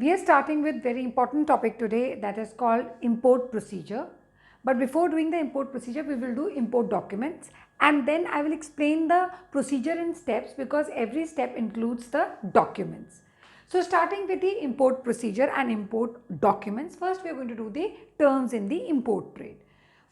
We are starting with very important topic today, that is called import procedure. But before doing the import procedure, we will do import documents, and then I will explain the procedure in steps because every step includes the documents. So starting with the import procedure and import documents, first we are going to do the terms in the import trade.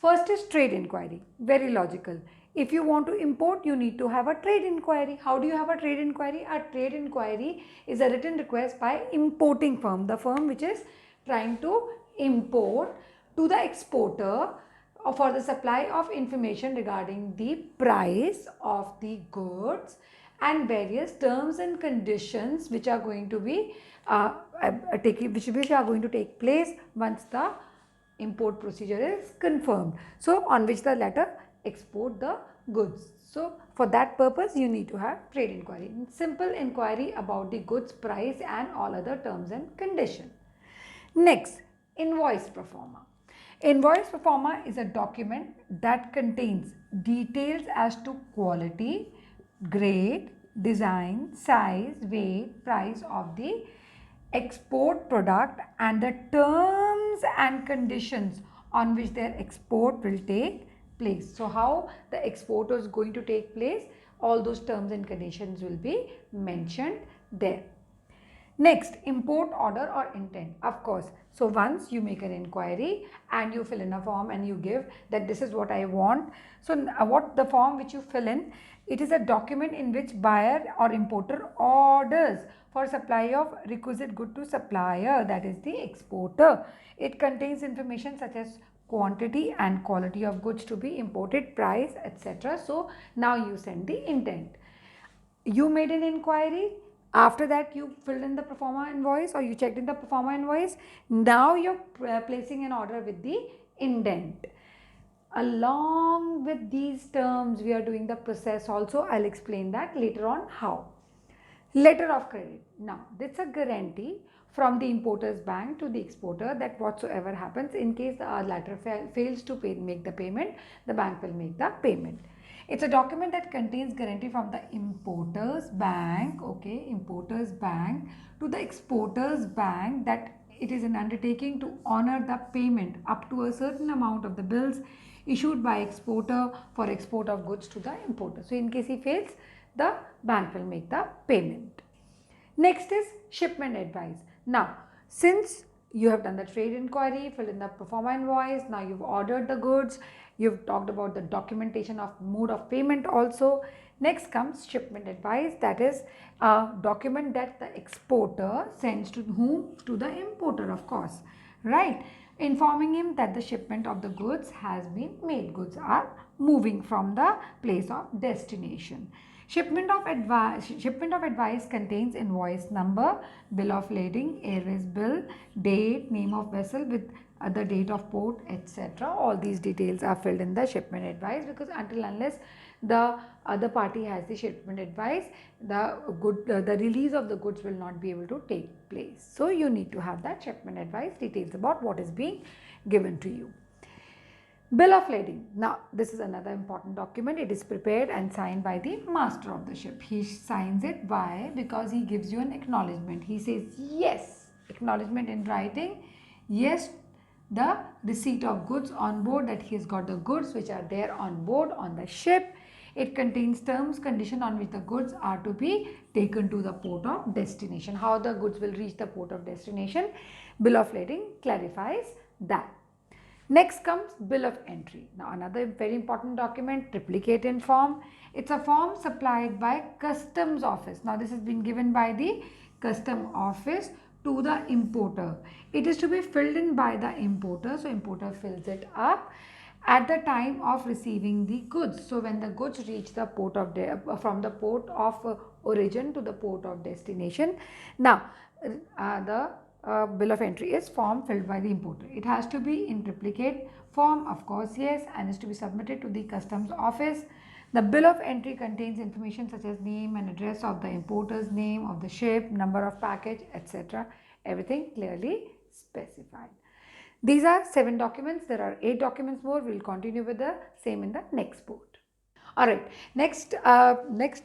First is trade inquiry, very logical. If you want to import, you need to have a trade inquiry. How do you have a trade inquiry? A trade inquiry is a written request by importing firm, the firm which is trying to import, to the exporter for the supply of information regarding the price of the goods and various terms and conditions which are going to be which are going to take place once the import procedure is confirmed. So on which the letter export the goods. So for that purpose you need to have trade inquiry. Simple inquiry about the goods price and all other terms and conditions. Next, invoice pro forma. Invoice pro forma is a document that contains details as to quality, grade, design, size, weight, price of the export product and the terms and conditions on which their export will take place. So how the export is going to take place, all those terms and conditions will be mentioned there. Next, import order or intent. Of course, so once you make an inquiry and you fill in a form and you give that this is what I want. So what the form which you fill in, it is a document in which buyer or importer orders for supply of requisite good to supplier, that is the exporter. It contains information such as quantity and quality of goods to be imported, price, etc. So now you send the intent. You made an inquiry, after that you filled in the pro forma invoice or you checked in the pro forma invoice. Now you're placing an order with the indent. Along with these terms we are doing the process also. I'll explain that later on how. Letter of credit. Now this is a guarantee from the importer's bank to the exporter that whatsoever happens, in case the latter fails to make the payment, the bank will make the payment. It's a document that contains guarantee from the importer's bank, okay, importer's bank to the exporter's bank that it is an undertaking to honor the payment up to a certain amount of the bills issued by exporter for export of goods to the importer. So in case he fails, the bank will make the payment. Next is shipment advice. Now, since you have done the trade inquiry, filled in the pro forma invoice, now you've ordered the goods, you've talked about the documentation of mode of payment also. Next comes shipment advice, that is a document that the exporter sends to whom? To the importer, of course, right? Informing him that the shipment of the goods has been made. Goods are moving from the place of destination. Shipment of advice contains invoice number, bill of lading, airways bill, date, name of vessel with the date of port, etc. All these details are filled in the shipment advice, because until unless the other party has the shipment advice, the release of the goods will not be able to take place. So you need to have that shipment advice, details about what is being given to you. Bill of lading. Now this is another important document. It is prepared and signed by the master of the ship. He signs it. Why? Because he gives you an acknowledgement. He says yes, acknowledgement in writing, yes, the receipt of goods on board, that he has got the goods which are there on board on the ship. It contains terms, condition on which the goods are to be taken to the port of destination. How the goods will reach the port of destination. Bill of lading clarifies that. Next comes bill of entry. Now another very important document, triplicate in form. It's a form supplied by customs office. Now this has been given by the custom office to the importer. It is to be filled in by the importer. So importer fills it up at the time of receiving the goods. So when the goods reach the port of from the port of origin to the port of destination. Now the bill of entry is form filled by the importer. It has to be in triplicate form, of course, yes, and is to be submitted to the customs office. The bill of entry contains information such as name and address of the importer's name, of the ship, number of package, etc. Everything clearly specified. These are 7 documents. There are 8 documents more. We will continue with the same in the next board. Alright, next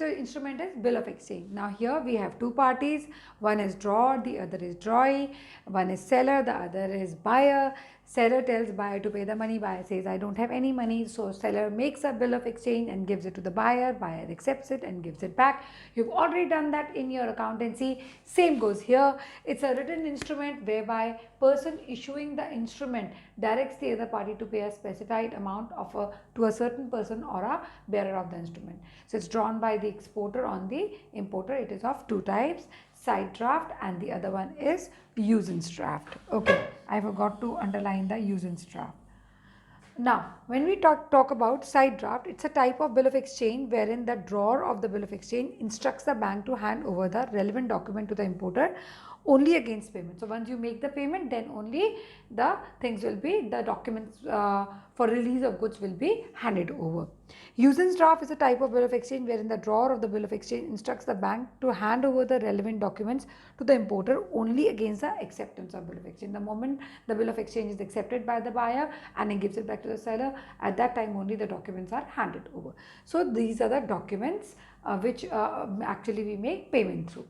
instrument is bill of exchange. Now here we have two parties, one is drawer, the other is drawee, one is seller, the other is buyer. Seller tells buyer to pay the money, buyer says I don't have any money, so seller makes a bill of exchange and gives it to the buyer, buyer accepts it and gives it back. You've already done that in your accountancy, same goes here. It's a written instrument whereby person issuing the instrument directs the other party to pay a specified amount to a certain person or a bearer of the instrument. So it's drawn by the exporter on the importer. It is of two types, side draft and the other one is usance draft. Okay, I forgot to underline the usance draft. Now, when we talk about side draft, it's a type of bill of exchange wherein the drawer of the bill of exchange instructs the bank to hand over the relevant document to the importer only against payment. So, once you make the payment, then only the things will be, the documents for release of goods will be handed over. Usance draft is a type of bill of exchange wherein the drawer of the bill of exchange instructs the bank to hand over the relevant documents to the importer only against the acceptance of bill of exchange. The moment the bill of exchange is accepted by the buyer and he gives it back to the seller, at that time only the documents are handed over. So these are the documents which actually we make payment through.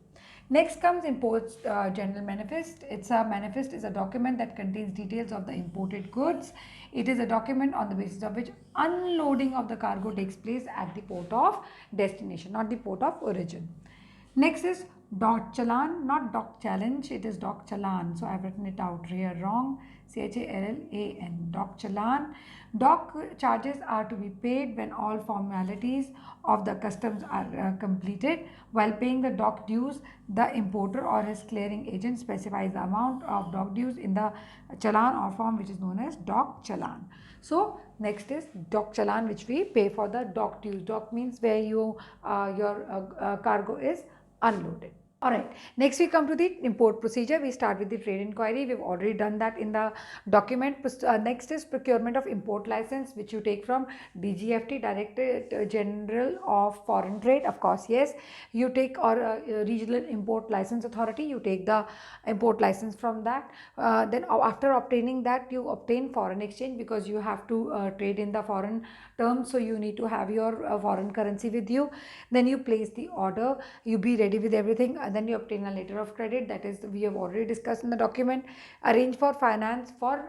Next comes imports general manifest. It's a manifest is a document that contains details of the imported goods. It is a document on the basis of which unloading of the cargo takes place at the port of destination, not the port of origin. Next is dot challan, not doc challenge, it is doc challan. So I've written it out here wrong. CHALLAN, doc challan. Doc charges are to be paid when all formalities of the customs are completed. While paying the doc dues, the importer or his clearing agent specifies the amount of doc dues in the challan or form which is known as doc challan. So next is doc challan, which we pay for the doc dues. Doc means where your cargo is unloaded. Alright, next we come to the import procedure. We start with the trade inquiry. We've already done that in the document. Next is procurement of import license, which you take from DGFT, Directorate General of Foreign Trade. Of course, yes, you take, or Regional Import License Authority, you take the import license from that. Then after obtaining that, you obtain foreign exchange because you have to trade in the foreign terms. So you need to have your foreign currency with you. Then you place the order, you be ready with everything. Then you obtain a letter of credit, that is we have already discussed in the document. Arrange for finance for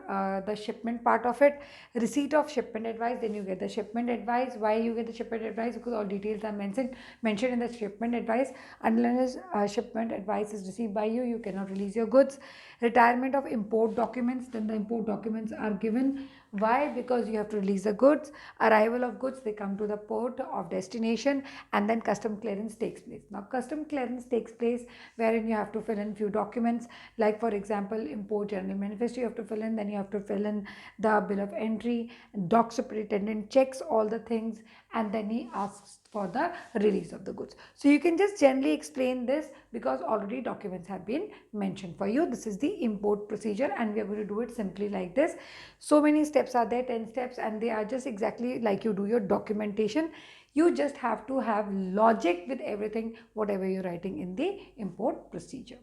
the shipment part of it. Receipt of shipment advice, then you get the shipment advice. Why you get the shipment advice? Because all details are mentioned in the shipment advice. Unless shipment advice is received by you, you cannot release your goods. Retirement of import documents, then the import documents are given. Why? Because you have to release the goods. Arrival of goods, they come to the port of destination, and then custom clearance takes place. Now custom clearance takes place wherein you have to fill in few documents, like for example import general manifest you have to fill in, then you have to fill in the bill of entry, dock superintendent checks all the things, and then he asks for the release of the goods. So you can just generally explain this because already documents have been mentioned for you. This is the import procedure and we are going to do it simply like this. So many steps are there, 10 steps, and they are just exactly like you do your documentation. You just have to have logic with everything, whatever you're writing in the import procedure.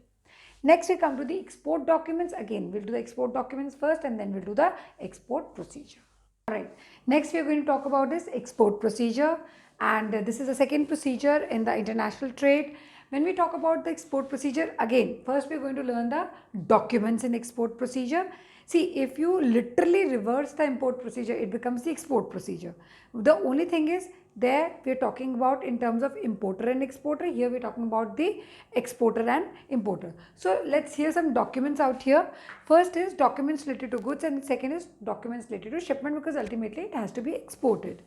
Next we come to the export documents. Again, we'll do the export documents first and then we'll do the export procedure. Alright, next we are going to talk about this export procedure, and this is the second procedure in the international trade. When we talk about the export procedure, again, first we are going to learn the documents in export procedure. See, if you literally reverse the import procedure, it becomes the export procedure. The only thing is, there we are talking about in terms of importer and exporter. Here we are talking about the exporter and importer. So let's hear some documents out here. First is documents related to goods, and second is documents related to shipment, because ultimately it has to be exported.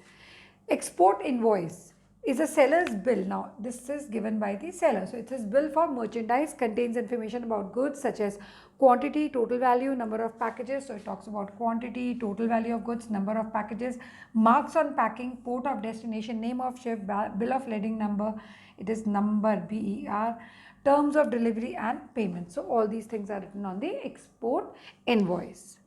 Export invoice is a seller's bill. Now this is given by the seller. So it says bill for merchandise, contains information about goods such as quantity, total value, number of packages. So it talks about quantity, total value of goods, number of packages, marks on packing, port of destination, name of ship, bill of lading number, it is number BER, terms of delivery and payment. So all these things are written on the export invoice.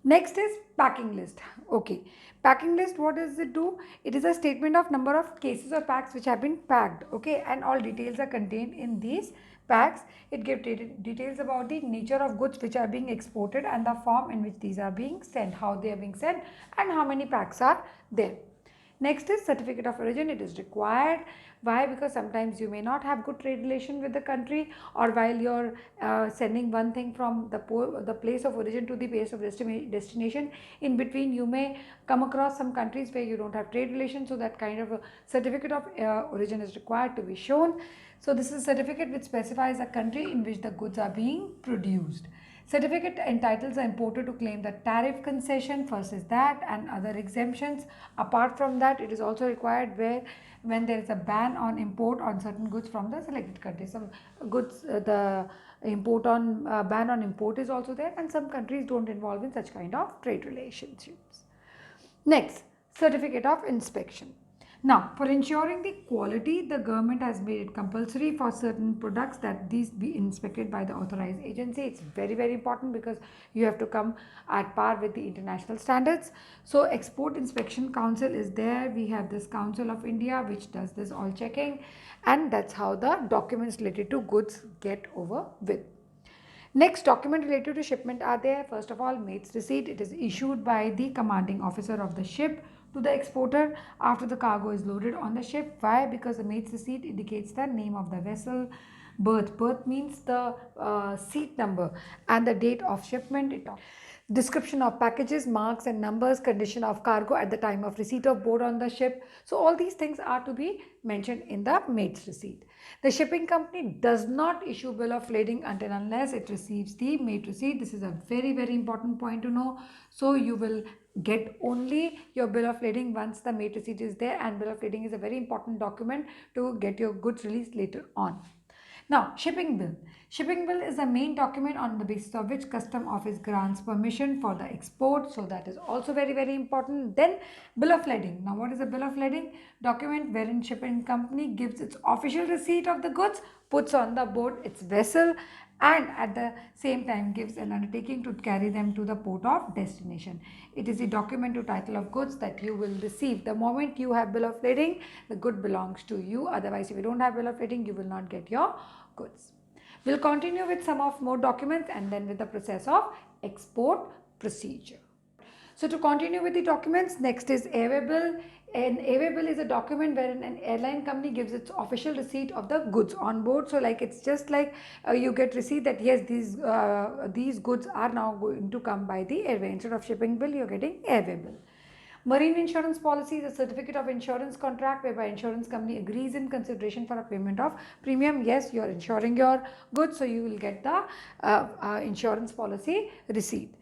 Next is packing list. Okay, packing list, what does it do? It is a statement of number of cases or packs which have been packed. Okay, and all details are contained in these packs. It gives details about the nature of goods which are being exported and the form in which these are being sent, how they are being sent, and how many packs are there. Next is certificate of origin. It is required. Why? Because sometimes you may not have good trade relation with the country, or while you're sending one thing from the place of origin to the place of destination, in between you may come across some countries where you don't have trade relations, so that kind of a certificate of origin is required to be shown. So this is a certificate which specifies a country in which the goods are being produced. Certificate entitles the importer to claim the tariff concession, first is that, and other exemptions. Apart from that, it is also required when there is a ban on import on certain goods from the selected countries. Some goods, the ban on import is also there, and some countries don't involve in such kind of trade relationships. Next, certificate of inspection. Now, for ensuring the quality, the government has made it compulsory for certain products that these be inspected by the authorized agency. It's very, very important because you have to come at par with the international standards. So, Export Inspection Council is there. We have this Council of India which does this all checking, and that's how the documents related to goods get over with. Next, document related to shipment are there. First of all, mate's receipt. It is issued by the commanding officer of the ship to the exporter after the cargo is loaded on the ship. Why? Because the mate's receipt indicates the name of the vessel, berth. Berth means the seat number, and the date of shipment. Description of packages, marks and numbers, condition of cargo at the time of receipt of board on the ship. So all these things are to be mentioned in the mate's receipt. The shipping company does not issue bill of lading until unless it receives the mate receipt. This is a very, very important point to know. So you will get only your bill of lading once the mate receipt is there, and bill of lading is a very important document to get your goods released later on. Now, shipping bill. Shipping bill is the main document on the basis of which custom office grants permission for the export. So that is also very, very important. Then bill of lading. Now, what is a bill of lading? Document wherein shipping company gives its official receipt of the goods, puts on the board its vessel, and at the same time gives an undertaking to carry them to the port of destination. It is the document to title of goods that you will receive. The moment you have bill of lading, the good belongs to you. Otherwise, if you don't have bill of lading, you will not get your goods. We'll continue with some of more documents and then with the process of export procedure. So to continue with the documents, next is airway bill. An airway bill is a document wherein an airline company gives its official receipt of the goods on board. So like it's just like you get receipt that yes, these goods are now going to come by the airway. Instead of shipping bill, you're getting airway bill. Marine insurance policy is a certificate of insurance contract whereby insurance company agrees in consideration for a payment of premium. Yes, you are insuring your goods, so you will get the insurance policy receipt.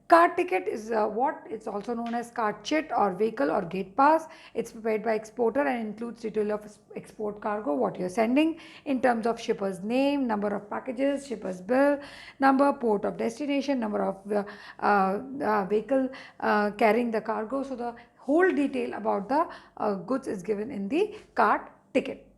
Car ticket is what it's also known as car chit or vehicle or gate pass. It's prepared by exporter and includes detail of export cargo, what you're sending in terms of shipper's name, number of packages, shipper's bill number, port of destination, number of vehicle carrying the cargo. So the whole detail about the goods is given in the car ticket.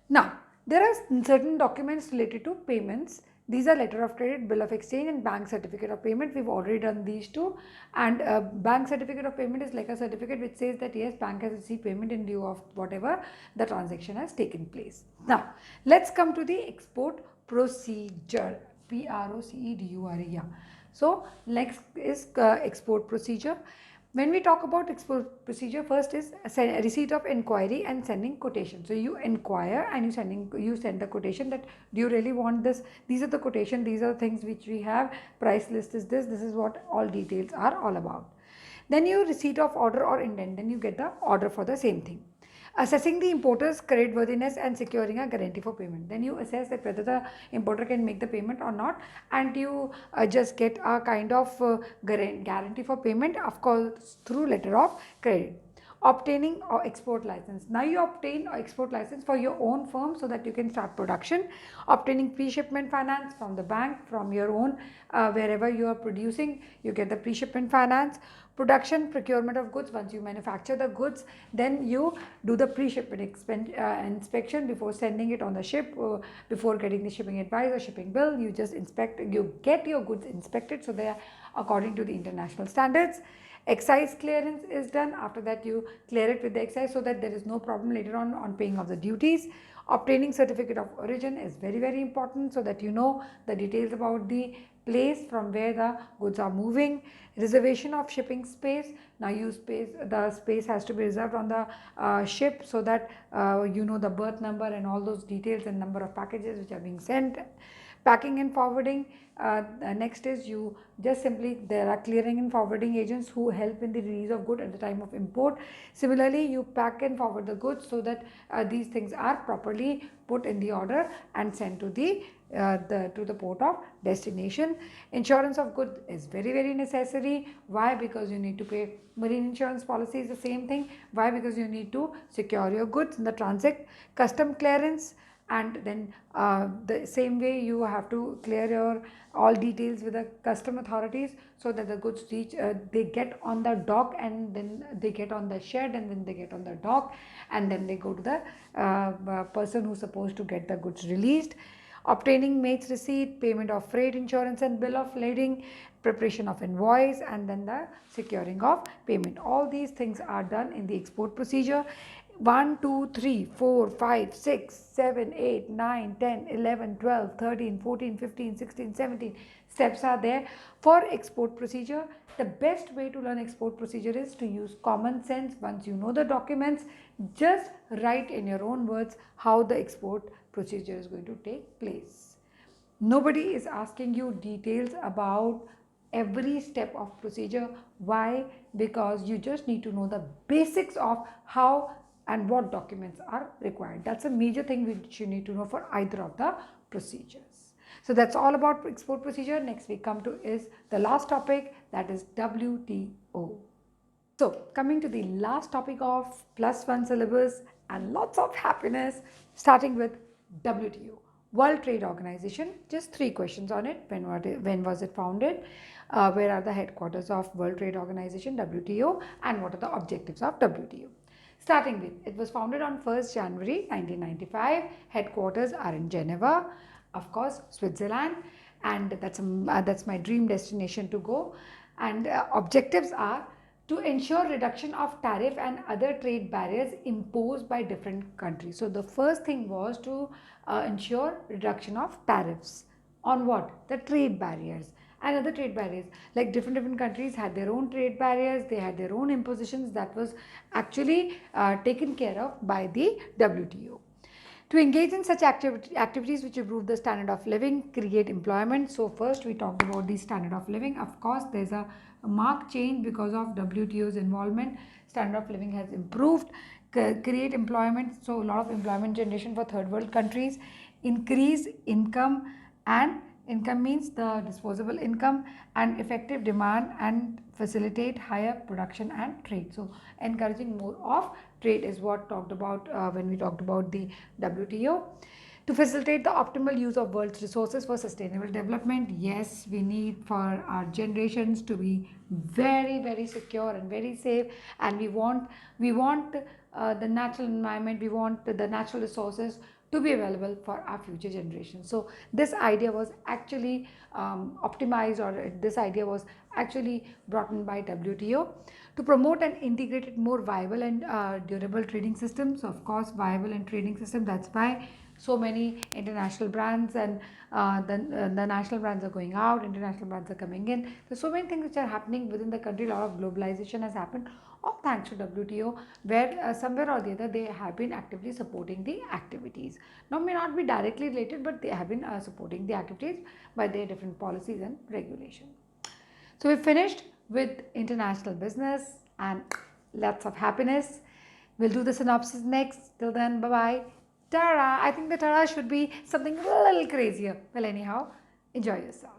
Now, there are certain documents related to payments. These are letter of credit, bill of exchange and bank certificate of payment. We've already done these two, and bank certificate of payment is like a certificate which says that yes, bank has received payment in lieu of whatever the transaction has taken place. Now, let's come to the export procedure, Procedure. Yeah. So, next is export procedure. When we talk about export procedure, first is a receipt of inquiry and sending quotation. So you inquire and you send the quotation that do you really want this? These are the quotation, these are the things which we have, price list is this is what all details are all about. Then you receipt of order or indent, then you get the order for the same thing. Assessing the importer's creditworthiness and securing a guarantee for payment. Then you assess that whether the importer can make the payment or not, and you just get a kind of guarantee for payment, of course through letter of credit. Obtaining or export license. Now you obtain or export license for your own firm so that you can start production. Obtaining pre-shipment finance from the bank, from your own wherever you are producing, you get the pre-shipment finance. Production, procurement of goods. Once you manufacture the goods, then you do the pre-shipment inspection before sending it on the ship, before getting the shipping advice or shipping bill. You just inspect, you get your goods inspected so they are according to the international standards. Excise clearance is done. After that, you clear it with the excise so that there is no problem later on paying of the duties. Obtaining certificate of origin is very, very important so that you know the details about the place from where the goods are moving. Reservation of shipping space. Now the space has to be reserved on the ship so that you know the berth number and all those details and number of packages which are being sent. Packing and forwarding. Next is you just simply, there are clearing and forwarding agents who help in the release of good at the time of import. Similarly, you pack and forward the goods so that these things are properly put in the order and sent to the port of destination. Insurance of goods is very, very necessary. Why? Because you need to pay. Marine insurance policy is the same thing. Why? Because you need to secure your goods in the transit. Custom clearance, and then the same way you have to clear your all details with the custom authorities so that the goods reach they get on the dock, and then they get on the shed, and then they get on the dock, and then they go to the person who's supposed to get the goods released. Obtaining mate's receipt, payment of freight insurance and bill of lading, preparation of invoice, and then the securing of payment. All these things are done in the export procedure. 1, 2, 3, 4, 5, 6, 7, 8, 9, 10, 11, 12, 13, 14, 15, 16, 17 steps are there for export procedure. The best way to learn export procedure is to use common sense. Once you know the documents, just write in your own words how the export procedure is going to take place. Nobody is asking you details about every step of procedure. Why? Because you just need to know the basics of how and what documents are required. That's a major thing which you need to know for either of the procedures. So that's all about export procedure. Next we come to is the last topic, that is WTO. So coming to the last topic of +1 syllabus and lots of happiness, starting with WTO, World Trade Organization. Just 3 questions on it. When was it founded? Where are the headquarters of World Trade Organization, WTO, and what are the objectives of WTO? Starting with, it was founded on 1st January 1995. Headquarters are in Geneva, of course, Switzerland, and that's my dream destination to go. And objectives are to ensure reduction of tariff and other trade barriers imposed by different countries. So the first thing was to ensure reduction of tariffs on what? The trade barriers and other trade barriers. Like different countries had their own trade barriers, they had their own impositions that was actually taken care of by the WTO. To engage in such activities which improve the standard of living, create employment. So first we talked about the standard of living. Of course, there's a marked change because of WTO's involvement. Standard of living has improved. Create employment, so a lot of employment generation for third world countries. Increase income, and income means the disposable income, and effective demand, and facilitate higher production and trade. So encouraging more of trade is what talked about when we talked about the WTO. To facilitate the optimal use of world's resources for sustainable development. Yes, we need for our generations to be very, very secure and very safe, and we want the natural environment, we want the natural resources to be available for our future generations. So this idea was actually optimized, or this idea was actually brought in by WTO to promote an integrated, more viable and durable trading system. So of course, viable and trading system, that's why so many international brands and the national brands are going out, international brands are coming in. There's so many things which are happening within the country. A lot of globalization has happened, all thanks to WTO, where somewhere or the other they have been actively supporting the activities. Now may not be directly related, but they have been supporting the activities by their different policies and regulations. So we finished with international business and lots of happiness. We'll do the synopsis next. Till then, bye-bye. Tara. I think the Tara should be something a little crazier. Well, anyhow, enjoy yourself.